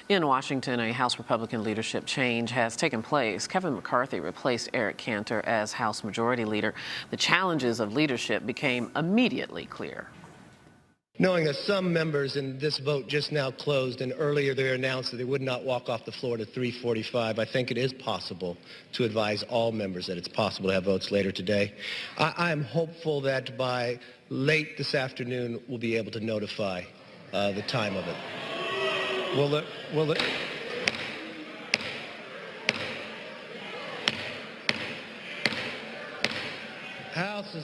In Washington, a House Republican leadership change has taken place. Kevin McCarthy replaced Eric Cantor as House Majority Leader. The challenges of leadership became immediately clear. Knowing that some members in this vote just now closed and earlier they announced that they would not walk off the floor to 3:45, I think it is possible to advise all members that it's possible to have votes later today. I am hopeful that by late this afternoon we'll be able to notify the time of it. The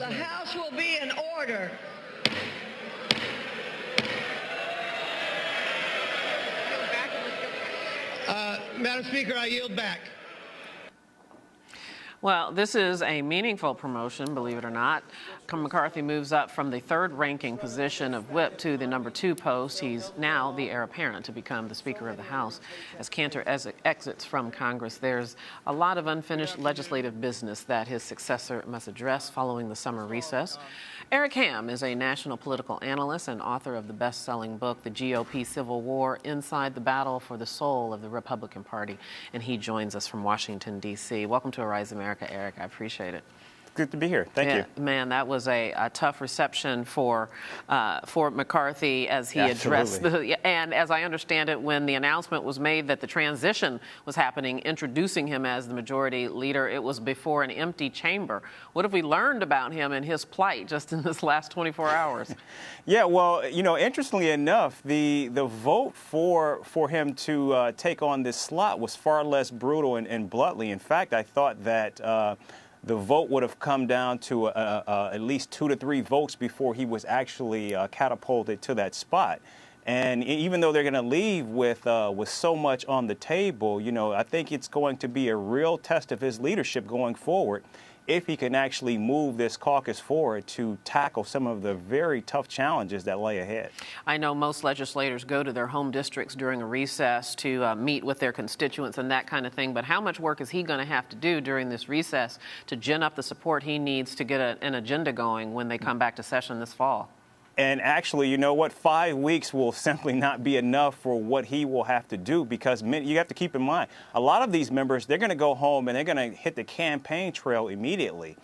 House will be in order. Madam Speaker, I yield back. Well, this is a meaningful promotion, believe it or not. McCarthy moves up from the third-ranking position of whip to the number 2 post. He's now the heir apparent to become the Speaker of the House. As Cantor exits from Congress, there's a lot of unfinished legislative business that his successor must address following the summer recess. Eric Ham is a national political analyst and author of the best-selling book, The GOP Civil War, Inside the Battle for the Soul of the Republican Party, and he joins us from Washington, D.C. Welcome to Arise America, Eric. I appreciate it. Good to be here. Thank you. Man, that was a tough reception for McCarthy as he addressed and as I understand it, when the announcement was made that the transition was happening, introducing him as the majority leader, it was before an empty chamber. What have we learned about him and his plight just in this last 24 hours? Yeah, well, you know, interestingly enough, the vote for him to take on this slot was far less brutal and bluntly. In fact, I thought that the vote would have come down to at least 2 to 3 votes before he was actually catapulted to that spot. And even though they're going to leave with so much on the table, you know, I think it's going to be a real test of his leadership going forward if he can actually move this caucus forward to tackle some of the very tough challenges that lay ahead. I know most legislators go to their home districts during a recess to meet with their constituents and that kind of thing, but how much work is he going to have to do during this recess to gin up the support he needs to get an agenda going when they come back to session this fall? And actually, you know what, 5 weeks will simply not be enough for what he will have to do, because you have to keep in mind, a lot of these members, they're going to go home and they're going to hit the campaign trail immediately.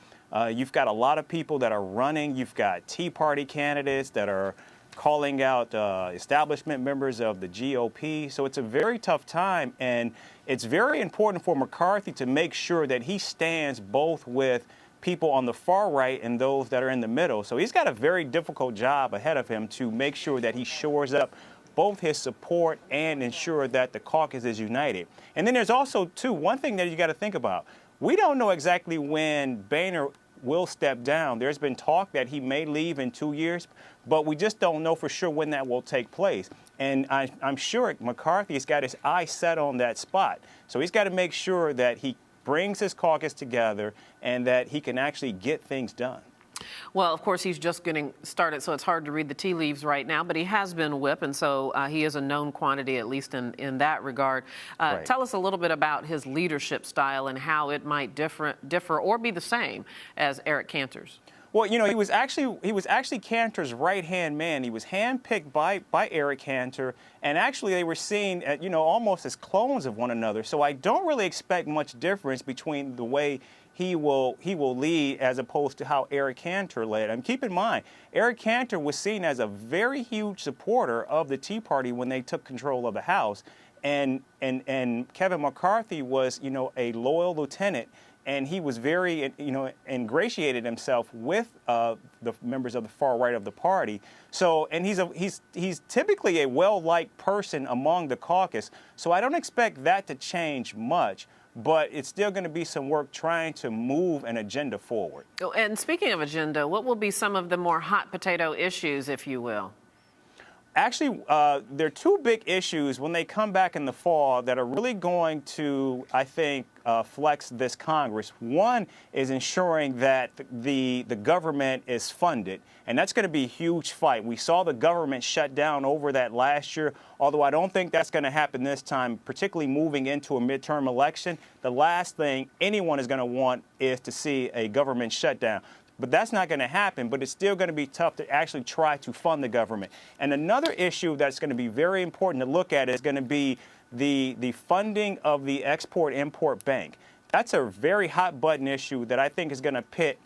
You've got a lot of people that are running. You've got Tea Party candidates that are calling out establishment members of the GOP. So it's a very tough time, and it's very important for McCarthy to make sure that he stands both with people on the far right and those that are in the middle. So he's got a very difficult job ahead of him to make sure that he shores up both his support and ensure that the caucus is united. And then there's also, too, one thing that you got to think about. We don't know exactly when Boehner will step down. There's been talk that he may leave in 2 years, but we just don't know for sure when that will take place. And I'm sure McCarthy's got his eye set on that spot. So he's got to make sure that he brings his caucus together and that he can actually get things done. Well, of course, he's just getting started, so it's hard to read the tea leaves right now, but he has been whip, and so he is a known quantity, at least in that regard. Right. Tell us a little bit about his leadership style and how it might differ or be the same as Eric Cantor's. Well, you know, he was actually Cantor's right-hand man. He was handpicked by Eric Cantor, and actually they were seen, you know, almost as clones of one another. So I don't really expect much difference between the way he will lead as opposed to how Eric Cantor led. And keep in mind, Eric Cantor was seen as a very huge supporter of the Tea Party when they took control of the House, and Kevin McCarthy was, you know, a loyal lieutenant. And he was very, you know, ingratiated himself with the members of the far right of the party. So, and he's typically a well-liked person among the caucus. So I don't expect that to change much, but it's still going to be some work trying to move an agenda forward. And speaking of agenda, what will be some of the more hot potato issues, if you will? Actually, there are 2 big issues when they come back in the fall that are really going to, I think, flex this Congress. One is ensuring that the government is funded, and that's going to be a huge fight. We saw the government shut down over that last year, although I don't think that's going to happen this time, particularly moving into a midterm election. The last thing anyone is going to want is to see a government shutdown. But that's not going to happen, but it's still going to be tough to actually try to fund the government. And another issue that's going to be very important to look at is going to be the funding of the Export-Import Bank. That's a very hot-button issue that I think is going to pit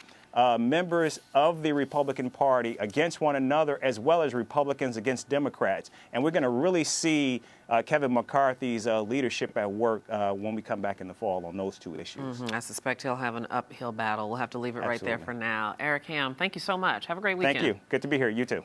members of the Republican Party against one another, as well as Republicans against Democrats. And we're going to really see Kevin McCarthy's leadership at work when we come back in the fall on those two issues. I suspect he'll have an uphill battle. We'll have to leave it right there for now. Eric Ham, thank you so much. Have a great weekend. Thank you. Good to be here. You too.